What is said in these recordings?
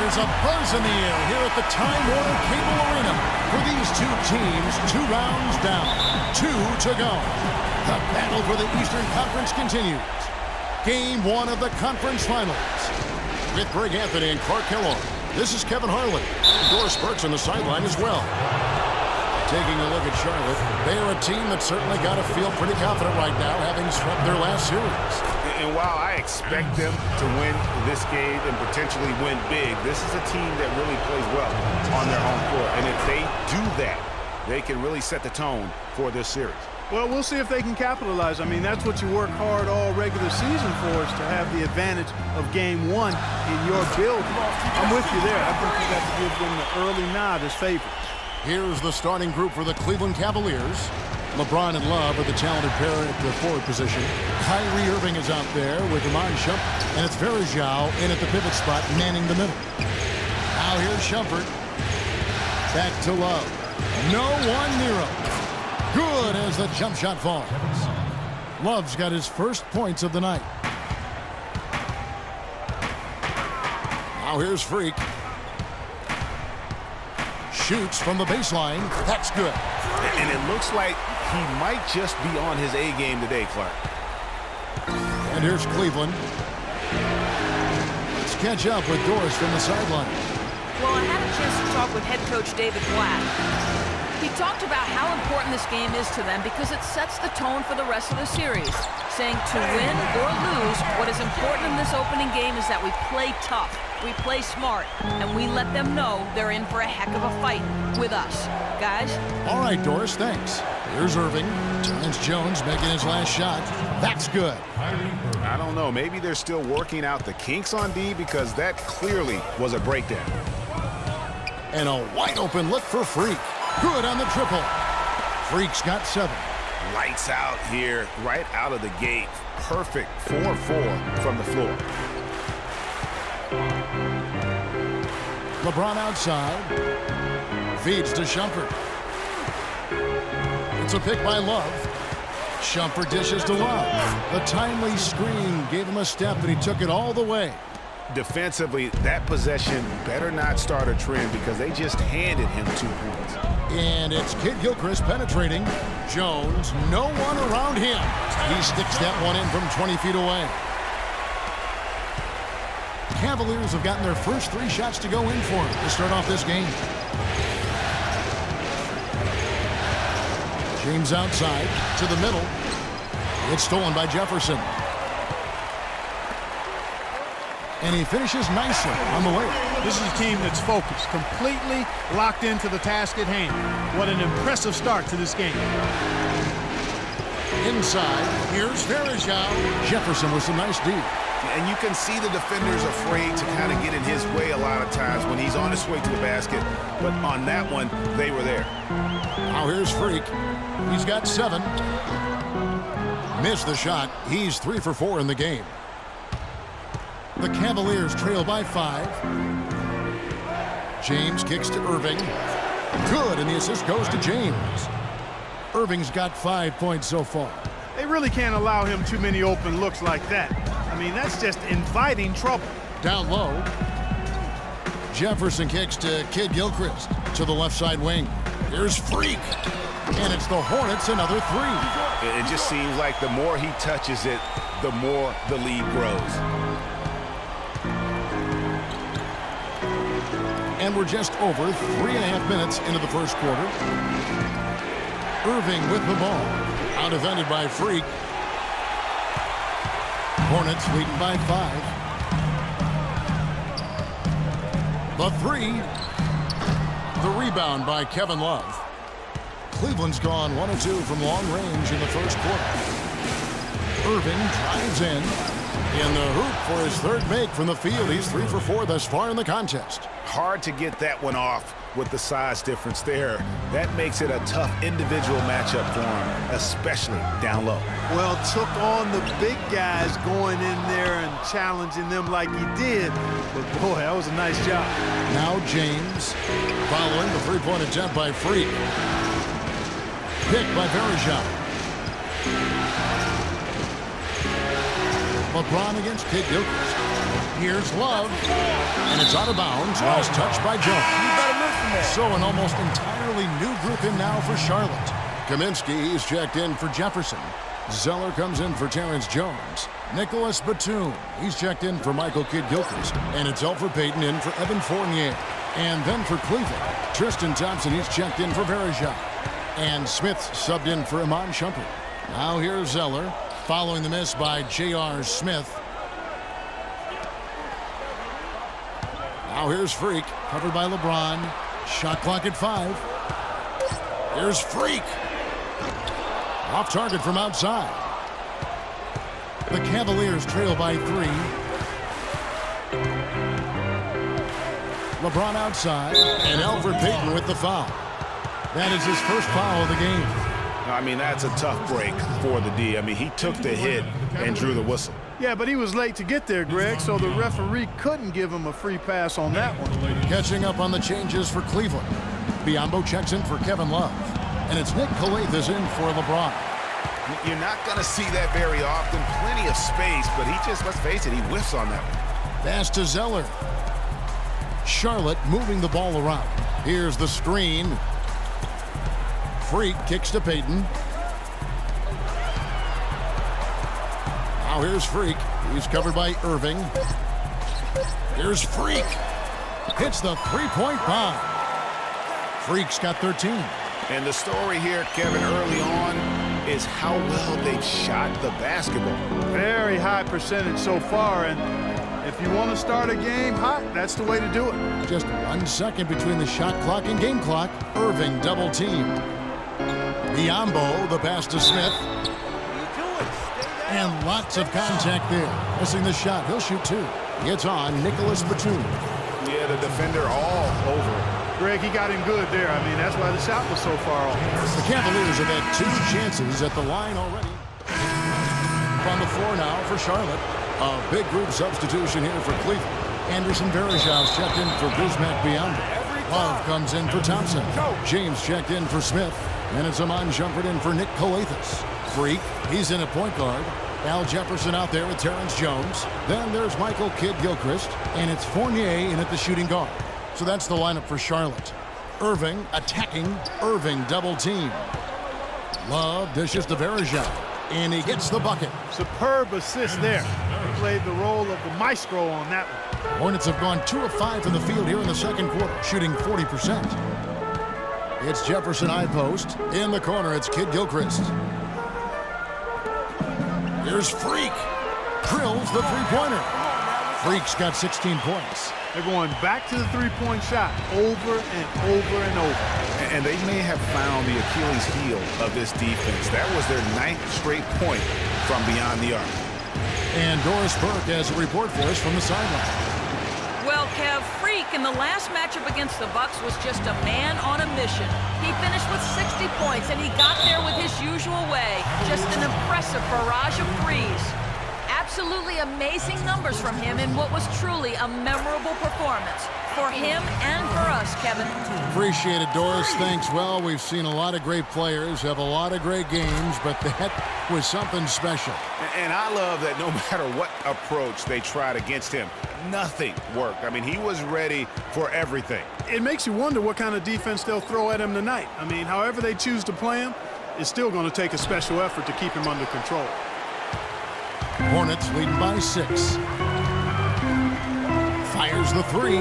There's a buzz in the air here at the Time Warner Cable Arena. For these two teams, 2 rounds down, 2 to go. The battle for the Eastern Conference continues. Game 1 of the conference finals. With Greg Anthony and Clark Kellogg, this is Kevin Harlan. Doris Burks on the sideline as well. Taking a look at Charlotte, they are a team that certainly got to feel pretty confident right now, having swept their last series. And while I expect them to win this game and potentially win big, this is a team that really plays well on their home court. And if they do that, they can really set the tone for this series. Well, we'll see if they can capitalize. I mean, that's what you work hard all regular season for, is to have the advantage of game 1 in your build. I'm with you there. I think you got to give them the early nod as favorites. Here's the starting group for the Cleveland Cavaliers. LeBron and Love are the talented pair at the forward position. Kyrie Irving is out there with Iman Shumpert, and it's Varejao in at the pivot spot, manning the middle. Now here's Shumpert. Back to Love. No one near him. Good as the jump shot falls. Love's got his first points of the night. Now here's Freak. Shoots from the baseline. That's good. And it looks like he might just be on his A game today, Clark. And here's Cleveland. Let's catch up with Doris from the sideline. Well, I had a chance to talk with head coach David Blatt. He talked about how important this game is to them because it sets the tone for the rest of the series, saying to win or lose, what is important in this opening game is that we play tough, we play smart, and we let them know they're in for a heck of a fight with us. Guys? All right, Doris, thanks. Here's Irving. Terrence Jones making his last shot. That's good. I don't know. Maybe they're still working out the kinks on D, because that clearly was a breakdown. And a wide open look for Freak. Good on the triple. Freak's got 7. Lights out here, right out of the gate. Perfect 4-4 from the floor. LeBron outside. Feeds to Shumpert. It's a pick by Love. Shumpert dishes to Love. The timely screen gave him a step, and he took it all the way. Defensively, that possession better not start a trend, because they just handed him 2 points. And it's Kid Gilchrist penetrating. Jones, no one around him. He sticks that one in from 20 feet away. Cavaliers have gotten their first 3 shots to go in for him to start off this game. James outside to the middle. It's stolen by Jefferson. And he finishes nicely on the way. This is a team that's focused, completely locked into the task at hand. What an impressive start to this game. Inside, here's Varejao. Jefferson with some nice D. And you can see the defenders afraid to kind of get in his way a lot of times when he's on his way to the basket. But on that one, they were there. Now here's Freak. He's got 7. Missed the shot. He's 3 for 4 in the game. The Cavaliers trail by 5. James kicks to Irving. Good, and the assist goes to James. Irving's got 5 points so far. They really can't allow him too many open looks like that. I mean, that's just inviting trouble. Down low. Jefferson kicks to Kid Gilchrist to the left side wing. Here's Freak. And it's the Hornets, another 3. It just seems like the more he touches it, the more the lead grows. And we're just over 3.5 minutes into the first quarter. Irving with the ball. Out defended by Freak. Hornets leading by 5. The 3. The rebound by Kevin Love. Cleveland's gone 1 of 2 from long range in the first quarter. Irving drives in. In the hoop for his 3rd make from the field. He's 3 for 4 thus far in the contest. Hard to get that one off with the size difference there. That makes it a tough individual matchup for him, especially down low. Well, took on the big guys going in there and challenging them like he did. But, boy, that was a nice job. Now James following the 3-point attempt by Freak. Picked by Varejao. LeBron against Kid Gilchrist. Here's Love. And it's out of bounds. Last touch by Jones. So an almost entirely new group in now for Charlotte. Kaminsky is checked in for Jefferson. Zeller comes in for Terrence Jones. Nicholas Batum, he's checked in for Michael Kidd-Gilchrist. And it's Elfrid Payton in for Evan Fournier. And then for Cleveland, Tristan Thompson, he's checked in for Varejao. And Smith subbed in for Iman Shumpert. Now here's Zeller, following the miss by J.R. Smith. Now here's Freak, covered by LeBron. Shot clock at 5. Here's Freak. Off target from outside. The Cavaliers trail by 3. LeBron outside, and Elfrid Payton with the foul. That is his first foul of the game. I mean, that's a tough break for the D. I mean, he took the hit and drew the whistle. Yeah, but he was late to get there, Greg, so the referee couldn't give him a free pass on that one. Catching up on the changes for Cleveland. Biyombo checks in for Kevin Love. And it's Nick Calathes in for LeBron. You're not going to see that very often. Plenty of space, but he just, let's face it, he whiffs on that one. Pass to Zeller. Charlotte moving the ball around. Here's the screen. Freak kicks to Payton. Now here's Freak. He's covered by Irving. Here's Freak. Hits the three-point bomb. Freak's got 13. And the story here, Kevin, early on is how well they've shot the basketball. Very high percentage so far, and if you want to start a game hot, that's the way to do it. Just 1 second between the shot clock and game clock. Irving double teamed. Biyombo, the pass to Smith. And lots of contact there. Missing the shot. He'll shoot 2. It's on Nicholas Batum. Yeah, the defender all over. Greg, he got him good there. I mean, that's why the shot was so far off. The Cavaliers have had 2 chances at the line already. On the floor now for Charlotte. A big group substitution here for Cleveland. Anderson Varejao checked in for Bismack Biyombo. Love comes in for Thompson. James checked in for Smith. And it's Iman Shumpert in for Nick Calathes. Freak, he's in a point guard. Al Jefferson out there with Terrence Jones. Then there's Michael Kidd-Gilchrist. And it's Fournier in at the shooting guard. So that's the lineup for Charlotte. Irving attacking. Irving double team. Love dishes to Varejao. And he gets the bucket. Superb assist there. He played the role of the maestro on that one. Hornets have gone 2 of 5 from the field here in the second quarter, shooting 40%. It's Jefferson high post. In the corner, it's Kidd-Gilchrist. Here's Freak. Drills the three-pointer. Freak's got 16 points. They're going back to the three-point shot over and over and over. And they may have found the Achilles heel of this defense. That was their 9th straight point from beyond the arc. And Doris Burke has a report for us from the sideline. Well, Kev, Freak in the last matchup against the Bucks was just a man on a mission. He finished with 60 points, and he got there with his usual way. Just an impressive barrage of threes. Absolutely amazing numbers from him in what was truly a memorable performance. For him and for us, Kevin. Appreciate it, Doris. Thanks. Well, we've seen a lot of great players have a lot of great games, but that was something special. And I love that no matter what approach they tried against him, nothing worked. I mean, he was ready for everything. It makes you wonder what kind of defense they'll throw at him tonight. I mean, however they choose to play him, it's still going to take a special effort to keep him under control. Hornets leading by 6. Fires the 3.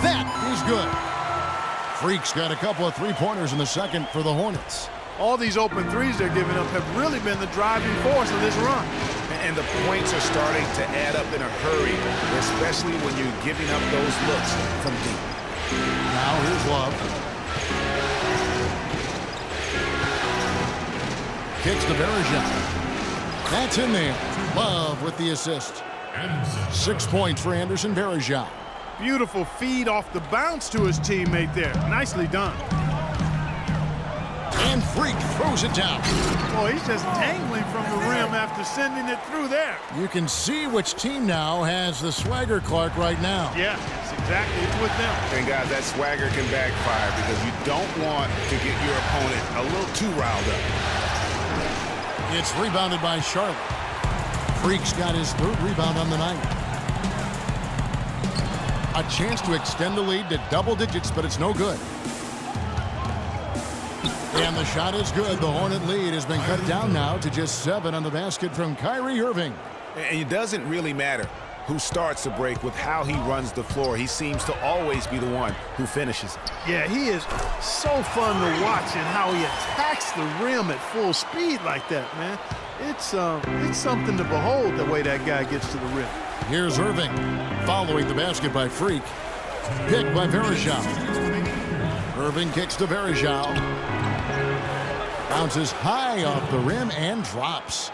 That is good. Freak's got a couple of three-pointers in the second for the Hornets. All these open threes they're giving up have really been the driving force of this run. And the points are starting to add up in a hurry, especially when you're giving up those looks from deep. Now here's Love. Kicks to Varejao. That's in there. Love with the assist. 6 points for Anderson Varejao. Beautiful feed off the bounce to his teammate there. Nicely done. And Freak throws it down. Boy, he's just dangling from the rim after sending it through there. You can see which team now has the Swagger Clark right now. Yeah, it's exactly with them. And guys, that swagger can backfire because you don't want to get your opponent a little too riled up. It's rebounded by Charlotte. Freak's got his 3rd rebound on the night. A chance to extend the lead to double digits, but it's no good. And the shot is good. The Hornet lead has been cut down now to just 7 on the basket from Kyrie Irving. And it doesn't really matter who starts the break with how he runs the floor. He seems to always be the one who finishes. Yeah, he is so fun to watch and how he attacks the rim at full speed like that, man. It's something to behold the way that guy gets to the rim. Here's Irving, following the basket by Freak. Picked by Varejao. Irving kicks to Varejao. Bounces high off the rim and drops.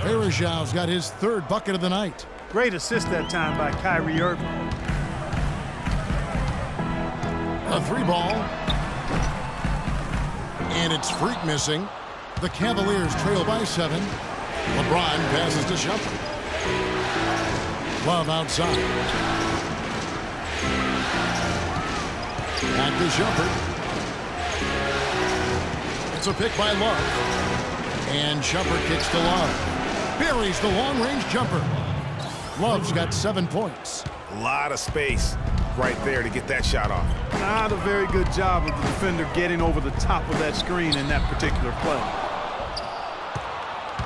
Varejao's got his 3rd bucket of the night. Great assist that time by Kyrie Irving. A 3-ball. And it's Freak missing. The Cavaliers trail by 7. LeBron passes to Shumpert. Love outside. Back to Shumpert. It's a pick by Love. And Shumpert kicks to Love. Buries the long-range jumper. Love's got 7 points. A lot of space right there to get that shot off. Not a very good job of the defender getting over the top of that screen in that particular play.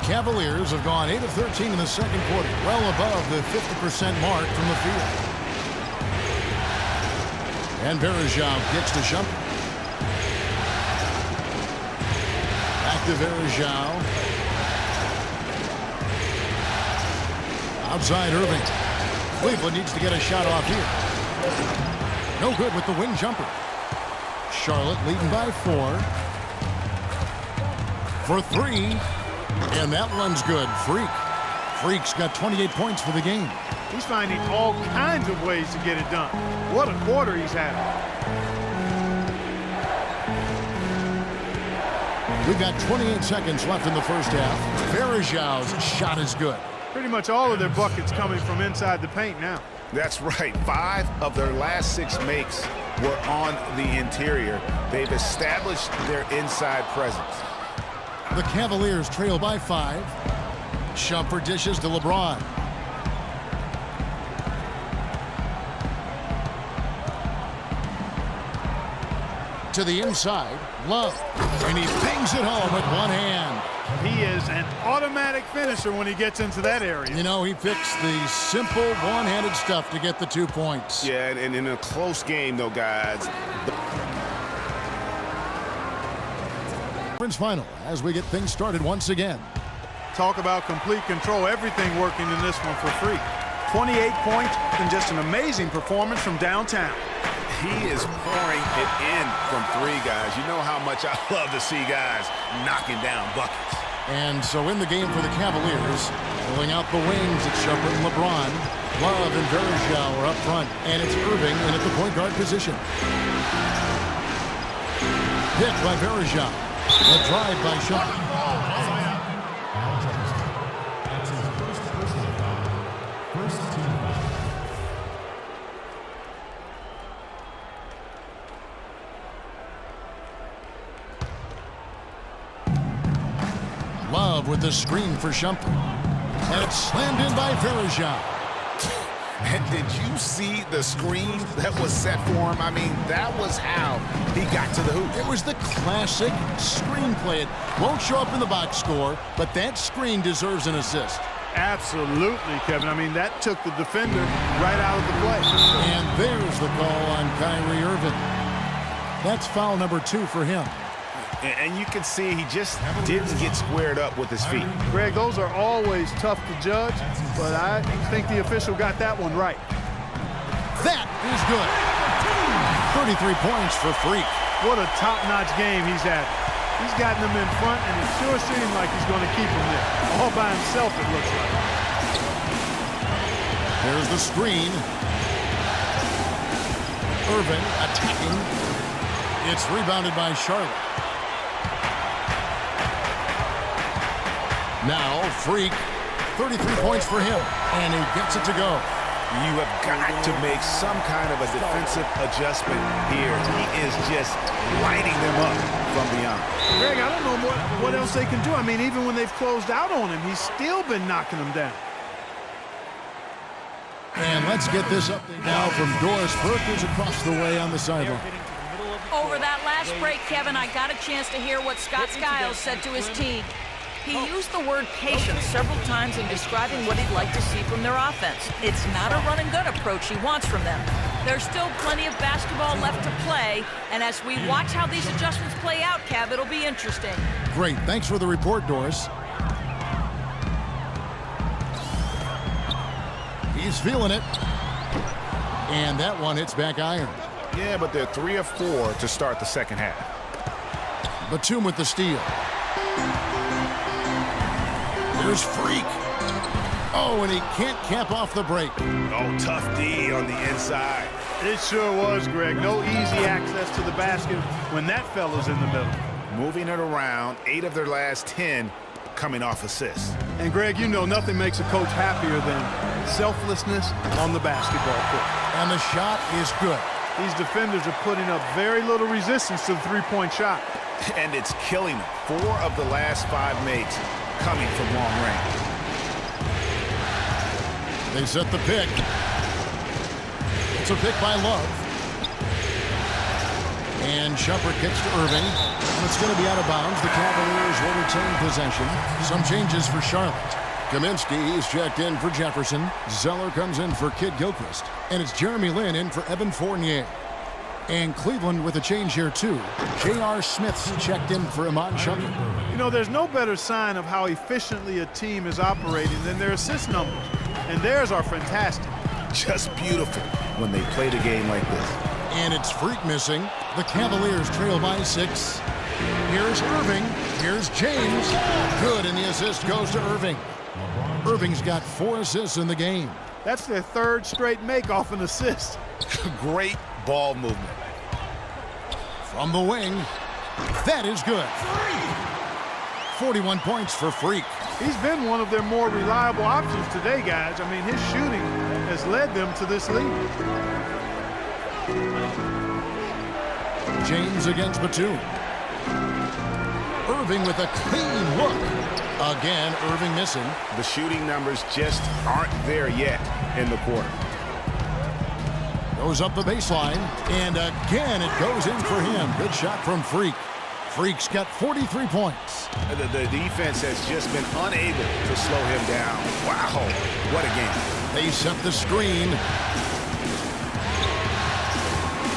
Cavaliers have gone 8 of 13 in the second quarter, well above the 50% mark from the field. And Varejao kicks to Shumpert. Back to Varejao. Outside Irving. Cleveland needs to get a shot off here. No good with the wing jumper. Charlotte leading by 4. For 3. And that one's good. Freak's got 28 points for the game. He's finding all kinds of ways to get it done. What a quarter he's had. We've got 28 seconds left in the first half. Varejao's shot is good. Pretty much all of their buckets coming from inside the paint now. That's right. 5 of their last 6 makes were on the interior. They've established their inside presence. The Cavaliers trail by 5. Shumpert dishes to LeBron. To the inside, Love. And he bangs it home with one hand. He is an automatic finisher when he gets into that area. You know, he picks the simple one-handed stuff to get the 2 points. Yeah, and in a close game, though, guys. Final as we get things started once again. Talk about complete control. Everything working in this one for Freak. 28 points and just an amazing performance from downtown. He is pouring it in from 3, guys. You know how much I love to see guys knocking down buckets. And so in the game for the Cavaliers, pulling out the wings, it's Shumpert and LeBron. Love and Varejao are up front, and it's Irving in at the point guard position. Hit by Varejao. A drive by Shumpert. Love with the screen for Shumpert. And it's slammed in by Varejao. And did you see the screen that was set for him? I mean, that was how he got to the hoop. It was the classic screen play. It won't show up in the box score, but that screen deserves an assist. Absolutely, Kevin. I mean, that took the defender right out of the play. And there's the call on Kyrie Irving. That's foul number 2 for him. And you can see he just didn't get squared up with his feet. Greg, those are always tough to judge, but I think the official got that one right. That is good. 33 points for Freak. What a top-notch game he's had. He's gotten them in front, and it sure seems like he's going to keep them there. All by himself, it looks like. There's the screen. Irving attacking. It's rebounded by Charlotte. Now, Freak, 33 points for him, and he gets it to go. You have got to make some kind of a defensive adjustment here. He is just lighting them up from beyond. Greg, I don't know what else they can do. I mean, even when they've closed out on him, he's still been knocking them down. And Let's get this update now from Doris Burke, who's across the way on the sideline. Over that last break, Kevin, I got a chance to hear what Scott Skiles said to his team. He used the word patience several times in describing what he'd like to see from their offense. It's not a run-and-gun approach he wants from them. There's still plenty of basketball left to play, and as we watch how these adjustments play out, Kev, it'll be interesting. Great. Thanks for the report, Doris. He's feeling it. And that one hits back iron. Yeah, but they're 3 of 4 to start the second half. Batum with the steal. Here's Freak. Oh, and he can't cap off the break. Oh, tough D on the inside. It sure was, Greg. No easy access to the basket when that fella's in the middle. Moving it around, 8 of their last 10 coming off assists. And, Greg, you know nothing makes a coach happier than selflessness on the basketball court. And the shot is good. These defenders are putting up very little resistance to the three-point shot. And it's killing them. 4 of the last 5 makes coming from long range. They set the pick. It's a pick by Love. And Shumpert kicks to Irving. And it's going to be out of bounds. The Cavaliers will retain possession. Some changes for Charlotte. Kaminsky is checked in for Jefferson. Zeller comes in for Kid Gilchrist. And it's Jeremy Lin in for Evan Fournier. And Cleveland with a change here, too. J.R. Smith's checked in for Iman Shumpert. You know, there's no better sign of how efficiently a team is operating than their assist numbers. And theirs are fantastic. Just beautiful when they play the game like this. And it's Freak missing. The Cavaliers trail by 6. Here's Irving. Here's James. Good, and the assist goes to Irving. Irving's got 4 assists in the game. That's their 3rd straight make off an assist. Great ball movement. From the wing. That is good. 41 points for Freak. He's been one of their more reliable options today, guys. I mean, his shooting has led them to this lead. James against Batum. Irving with a clean look. Again, Irving missing. The shooting numbers just aren't there yet in the quarter. Goes up the baseline. And again, it goes in for him. Good shot from Freak. Freak's got 43 points. The defense has just been unable to slow him down. Wow, what a game. They set the screen.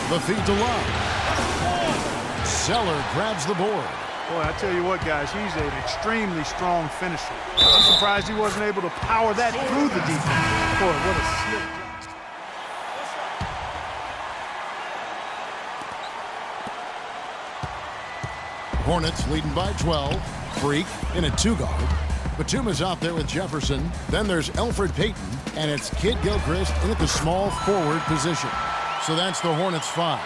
The feed to Love. Zeller grabs the board. Boy, I tell you what, guys, he's an extremely strong finisher. I'm surprised he wasn't able to power that through the defense. Boy, what a slip. Hornets leading by 12. Freak in a 2-guard. Batum is out there with Jefferson. Then there's Elfrid Payton, and it's Kid Gilchrist in at the small forward position. So that's the Hornets 5.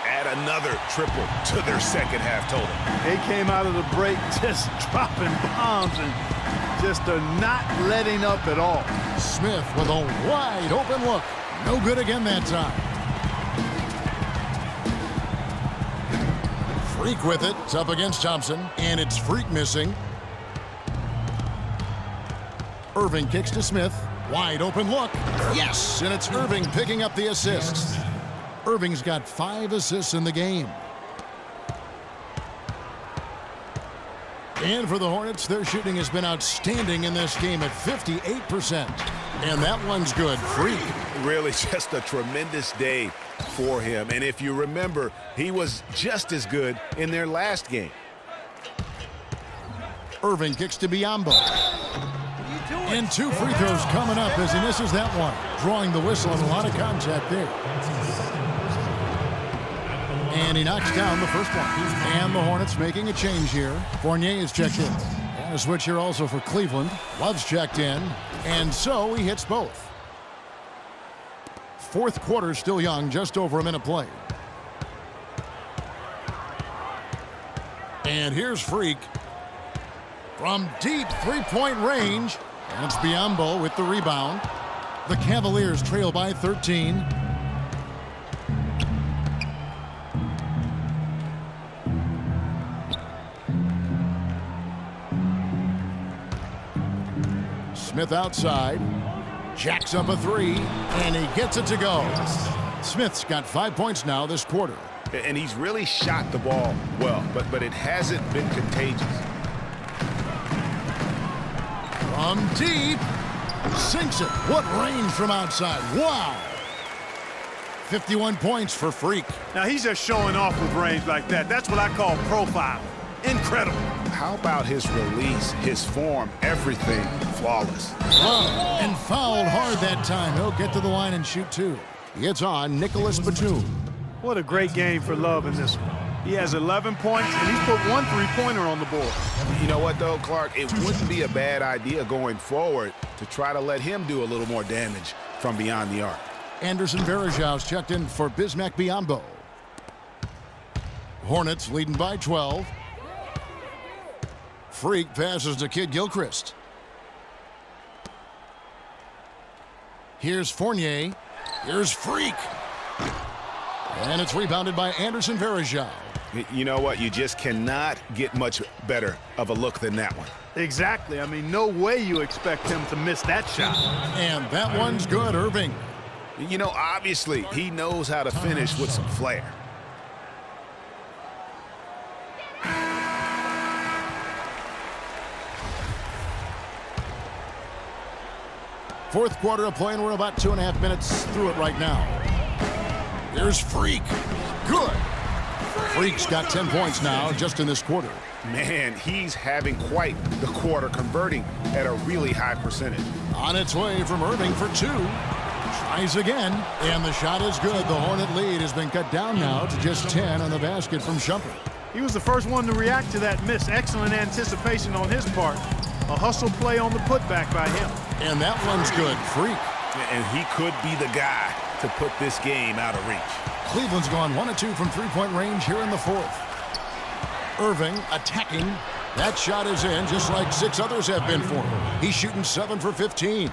Add another triple to their second half total. They came out of the break just dropping bombs and just are not letting up at all. Smith with a wide open look. No good again that time. Freak with it. It's up against Thompson. And it's Freak missing. Irving kicks to Smith. Wide open look. Yes! And it's Irving picking up the assists. Irving's got 5 assists in the game. And for the Hornets, their shooting has been outstanding in this game at 58%. And that one's good. Freak. Really just a tremendous day for him. And if you remember, he was just as good in their last game. Irving kicks to Biyombo. And 2 free throws coming up as he misses that one. Drawing the whistle and a lot of contact there. And he knocks down the first one. And the Hornets making a change here. Fournier is checked in. And a switch here also for Cleveland. Love's checked in. And so he hits both. Fourth quarter still young, just over a minute played. And here's Freak. From deep three-point range. And it's Biyombo with the rebound. The Cavaliers trail by 13. Smith outside. Jacks up a three, and he gets it to go. Smith's got 5 points now this quarter. And he's really shot the ball well, but it hasn't been contagious. From deep, sinks it. What range from outside. Wow. 51 points for Freak. Now, he's just showing off with range like that. That's what I call profile. Incredible. How about his release, his form, everything flawless. Wow. And fouled hard that time. He'll get to the line and shoot two. It's on Nicholas Batum. What a great game for Love in this one. He has 11 points, and he's put one three-pointer on the board. You know what, though, Clark? It wouldn't be a bad idea going forward to try to let him do a little more damage from beyond the arc. Anderson Varejão's checked in for Bismack Biyombo. Hornets leading by 12. Freak passes to Kid Gilchrist. Here's Fournier. Here's Freak. And it's rebounded by Anderson Varejão. You know what? You just cannot get much better of a look than that one. Exactly. I mean, no way you expect him to miss that shot. And that one's good, Irving. You know, obviously, he knows how to finish with some flair. Fourth quarter of play, and we're about 2.5 minutes through it right now. Here's Freak. Good. Freak's got 10 points now just in this quarter. Man, he's having quite the quarter, converting at a really high percentage. On its way from Irving for two. Tries again, and the shot is good. The Hornet lead has been cut down now to just 10 on the basket from Shumpert. He was the first one to react to that miss. Excellent anticipation on his part. A hustle play on the putback by him. And that one's good. Freak. And he could be the guy to put this game out of reach. Cleveland's gone 1 of 2 from three-point range here in the fourth. Irving attacking. That shot is in, just like 6 others have been for him. He's shooting 7 for 15.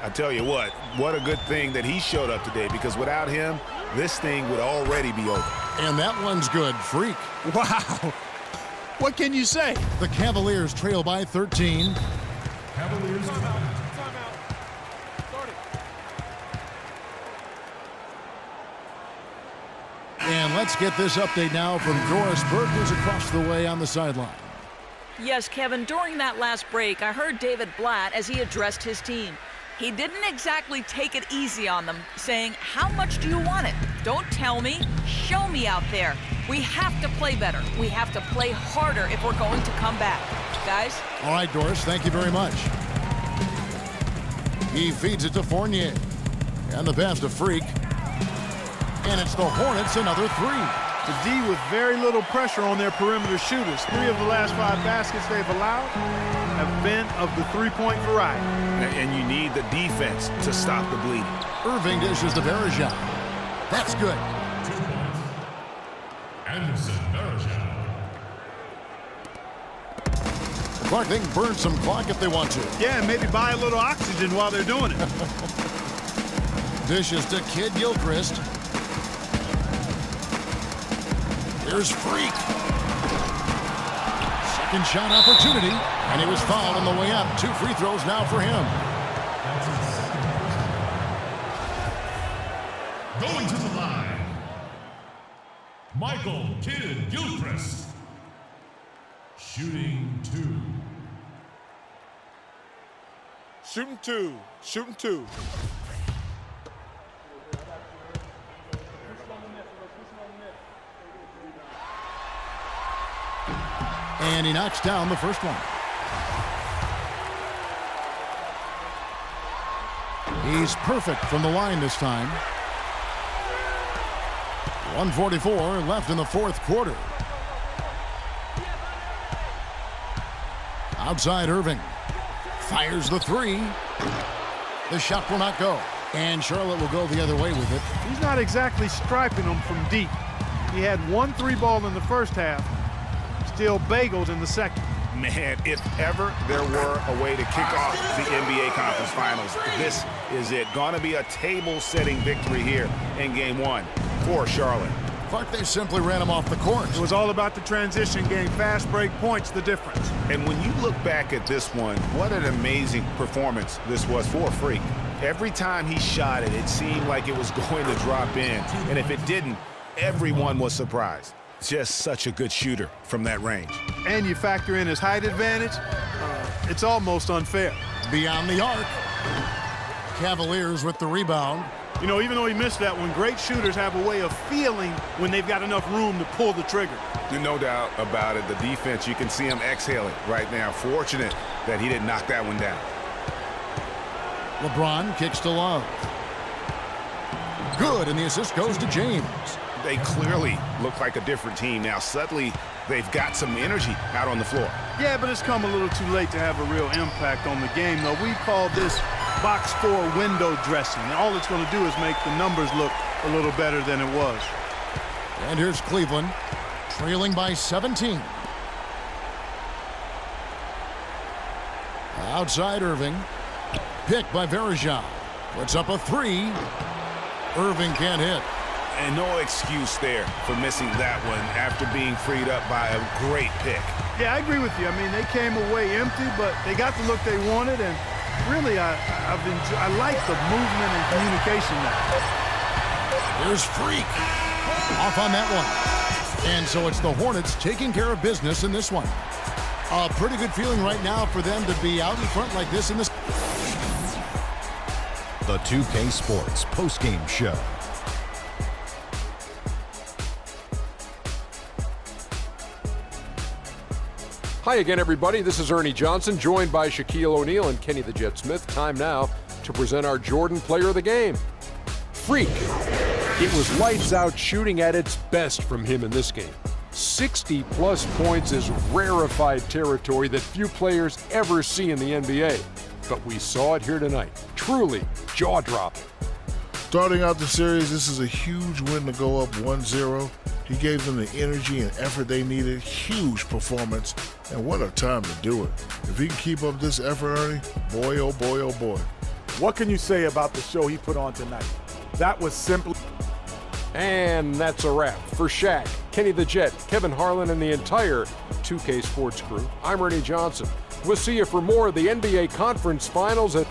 I tell you what a good thing that he showed up today, because without him, this thing would already be over. And that one's good. Freak. Wow. What can you say? The Cavaliers trail by 13. Cavaliers And let's get this update now from Doris Burke, who's across the way on the sideline. Yes, Kevin, during that last break, I heard David Blatt as he addressed his team. He didn't exactly take it easy on them, saying, how much do you want it? Don't tell me, show me out there. We have to play better. We have to play harder if we're going to come back. Guys? All right, Doris, thank you very much. He feeds it to Fournier. And the pass to Freak. And it's the Hornets, another three. The D with very little pressure on their perimeter shooters. 3 of the last 5 baskets they've allowed have been of the three-point variety. And you need the defense to stop the bleeding. Irving dishes to Varejão. That's good. 2 points. Anderson Varejão. Clark, they can burn some clock if they want to. Yeah, maybe buy a little oxygen while they're doing it. Dishes to Kid Gilchrist. Here's Freak. Second shot opportunity, and he was fouled on the way up. 2 free throws now for him. Going to the line, Michael Kid Gilchrist. Shooting 2. Shooting 2. Shooting 2. And he knocks down the first one. He's perfect from the line this time. 1:44 left in the fourth quarter. Outside Irving. Fires the 3. The shot will not go. And Charlotte will go the other way with it. He's not exactly striping them from deep. He had 1 3-ball in the first half. Still bagels in the second. Man, if ever there were a way to kick off the NBA Conference Finals, this is it. Gonna be a table-setting victory here in Game 1 for Charlotte. Clark, they simply ran him off the court. It was all about the transition game. Fast break points, the difference. And when you look back at this one, what an amazing performance this was for Freak. Every time he shot it, it seemed like it was going to drop in. And if it didn't, everyone was surprised. Just such a good shooter from that range. And you factor in his height advantage, it's almost unfair. Beyond the arc. Cavaliers with the rebound. You know, even though he missed that one, great shooters have a way of feeling when they've got enough room to pull the trigger. No doubt about it. The defense, you can see him exhaling right now. Fortunate that he didn't knock that one down. LeBron kicks to Love. Good, and the assist goes to James. They clearly look like a different team now. Suddenly, they've got some energy out on the floor. Yeah, but it's come a little too late to have a real impact on the game, though. We call this box score window dressing. And all it's going to do is make the numbers look a little better than it was. And here's Cleveland, trailing by 17. Outside Irving. Picked by Varejao. Puts up a three. Irving can't hit. And no excuse there for missing that one after being freed up by a great pick. Yeah, I agree with you. I mean, they came away empty, but they got the look they wanted, and really, I like the movement and communication now. Here's Freak. Off on that one. And so it's the Hornets taking care of business in this one. A pretty good feeling right now for them to be out in front like this in this. The 2K Sports postgame show. Hi again, everybody. This is Ernie Johnson, joined by Shaquille O'Neal and Kenny the Jet Smith. Time now to present our Jordan Player of the Game. Freak. It was lights out shooting at its best from him in this game. 60-plus points is rarefied territory that few players ever see in the NBA. But we saw it here tonight. Truly jaw-dropping. Starting out the series, this is a huge win to go up 1-0. He gave them the energy and effort they needed. Huge performance, and what a time to do it. If he can keep up this effort, Ernie, boy, oh boy, oh boy. What can you say about the show he put on tonight? That was simply... And that's a wrap. For Shaq, Kenny the Jet, Kevin Harlan, and the entire 2K Sports crew, I'm Ernie Johnson. We'll see you for more of the NBA Conference Finals at